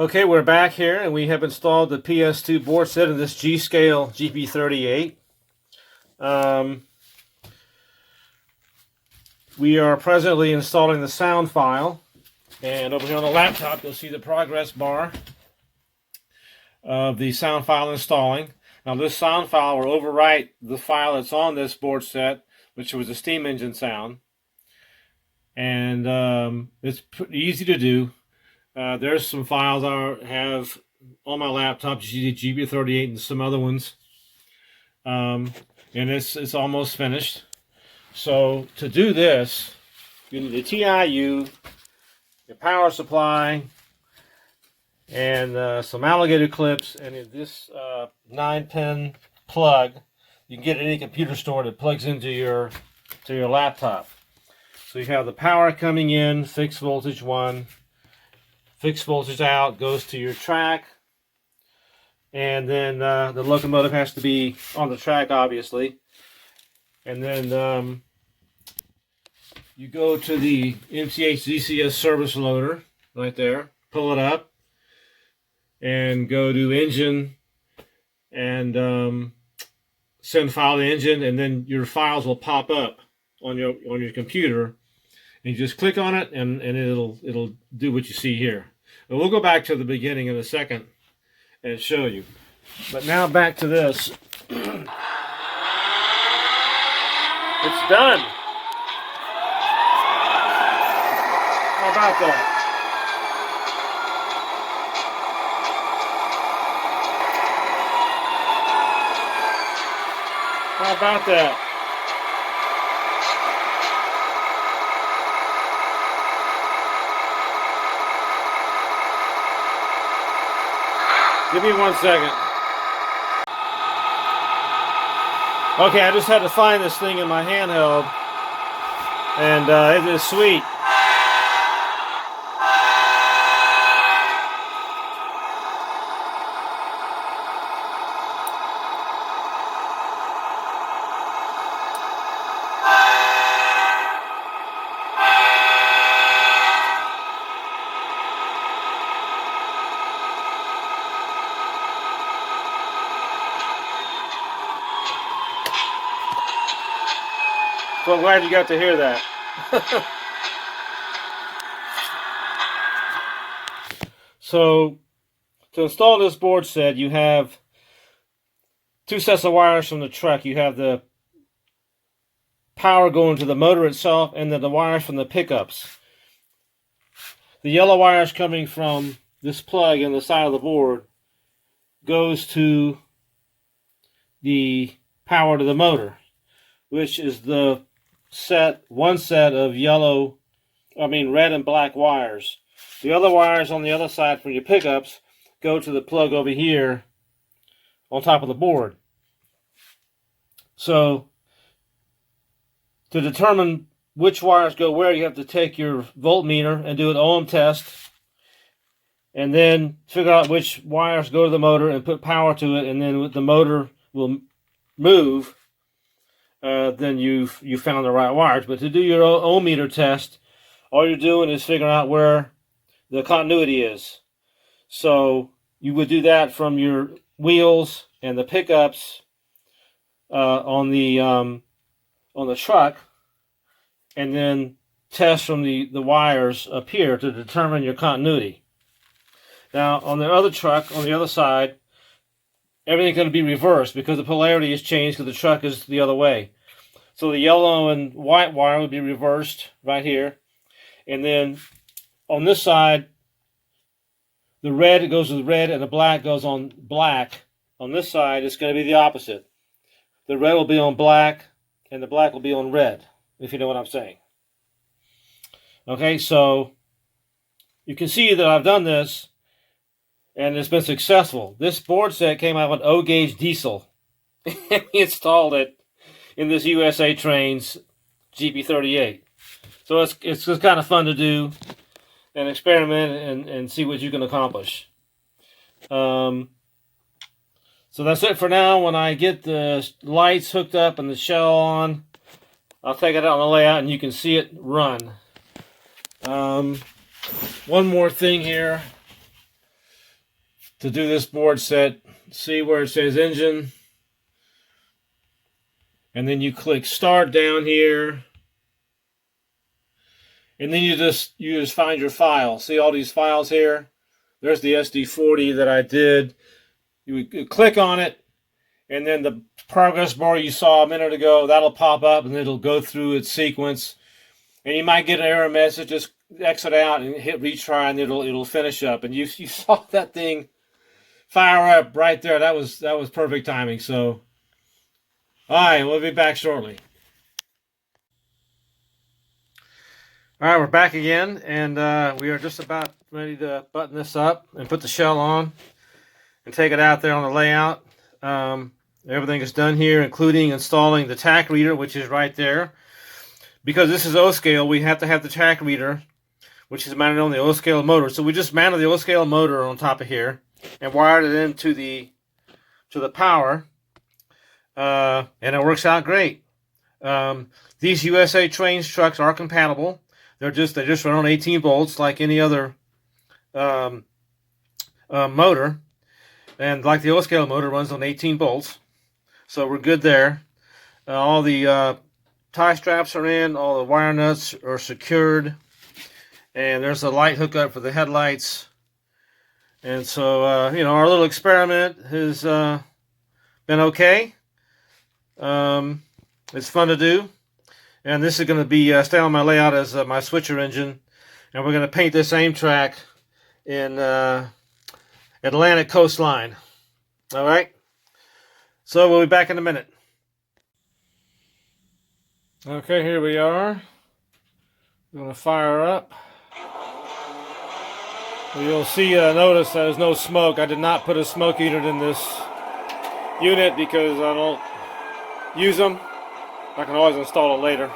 Okay, we're back here and we have installed the PS2 board set in this G-Scale GP38. We are presently installing the sound file, and over here on the laptop you'll see the progress bar of the sound file installing. Now this sound file will overwrite the file that's on this board set, which was a steam engine sound, and it's pretty easy to do. There's some files I have on my laptop, GP38 and some other ones, and it's almost finished. So to do this, you need a TIU, your power supply, and some alligator clips, and this 9-pin plug. You can get at any computer store that plugs into your laptop. So you have the power coming in, fixed voltage 1. Fixed voltage out goes to your track, and then the locomotive has to be on the track, obviously. And then you go to the MTH DCS service loader right there, pull it up, and go to engine, and send file to engine, and then your files will pop up on your computer. And you just click on it, and it'll do what you see here. But we'll go back to the beginning in a second and show you. But now back to this. It's done. How about that? How about that? Give me 1 second. Okay, I just had to find this thing in my handheld, and it is sweet. So I'm glad you got to hear that. So to install this board set, you have 2 sets of wires from the truck. You have the power going to the motor itself, and then the wires from the pickups. The yellow wires coming from this plug in the side of the board goes to the power to the motor, which is the one set of red and black wires. The other wires on the other side from your pickups go to the plug over here on top of the board. So to determine which wires go where, you have to take your voltmeter and do an ohm test, and then figure out which wires go to the motor and put power to it, and then the motor will move. Then you found the right wires. But to do your ohm meter test, all you're doing is figuring out where the continuity is. So you would do that from your wheels and the pickups on the truck, and then test from the wires up here to determine your continuity. Now on the other truck, on the other side, everything's going to be reversed because the polarity has changed because the truck is the other way. So the yellow and white wire would be reversed right here. And then on this side, the red goes to the red and the black goes on black. On this side, it's going to be the opposite. The red will be on black and the black will be on red, if you know what I'm saying. Okay, so you can see that I've done this, and it's been successful. This board set came out with O-gauge diesel. We installed it in this USA Trains GP38. So it's just kind of fun to do and experiment and see what you can accomplish. So that's it for now. When I get the lights hooked up and the shell on, I'll take it out on the layout and you can see it run. One more thing here. to do this board set. See where it says engine, and then you click start down here, and then you just find your file. See all these files here? There's the SD40 that I did. You click on it, and then the progress bar you saw a minute ago, that'll pop up, and it'll go through its sequence. And you might get an error message. Just exit out and hit retry, and it'll finish up. And you saw that thing fire up right there. That was perfect timing. So, all right, we'll be back shortly. All right, we're back again, and we are just about ready to button this up and put the shell on and take it out there on the layout. Everything is done here, including installing the tack reader, which is right there. Because this is O-scale, we have to have the tack reader, which is mounted on the O-scale motor. So we just mounted the O-scale motor on top of here and wired it into the power, and it works out great. These USA Trains trucks are compatible. They just run on 18 volts like any other motor, and like the O-scale motor runs on 18 volts. So we're good there. All the tie straps are in, all the wire nuts are secured, and there's a light hookup for the headlights. And so, our little experiment has been okay. It's fun to do. And this is going to be stay on my layout as my switcher engine. And we're going to paint this Amtrak in Atlantic coastline. All right? So we'll be back in a minute. Okay, here we are. I'm going to fire up. You'll see, notice there's no smoke. I did not put a smoke eater in this unit because I don't use them. I can always install it later.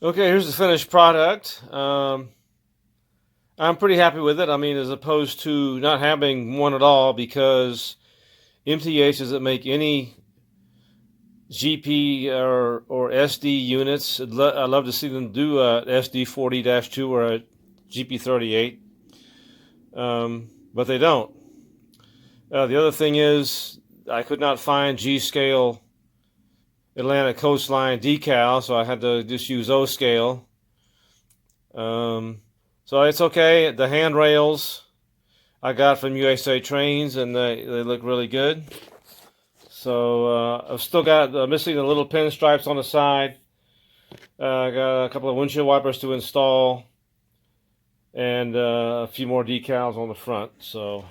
Okay, here's the finished product. I'm pretty happy with it. I mean, as opposed to not having one at all, because MTH doesn't make any GP or SD units. I'd love to see them do a SD40-2 or a GP38, but they don't. The other thing is I could not find G-scale Atlantic Coastline decal, so I had to just use O-scale. So it's okay. The handrails I got from USA Trains, and they look really good. So I've still got missing the little pinstripes on the side. I got a couple of windshield wipers to install, and a few more decals on the front. So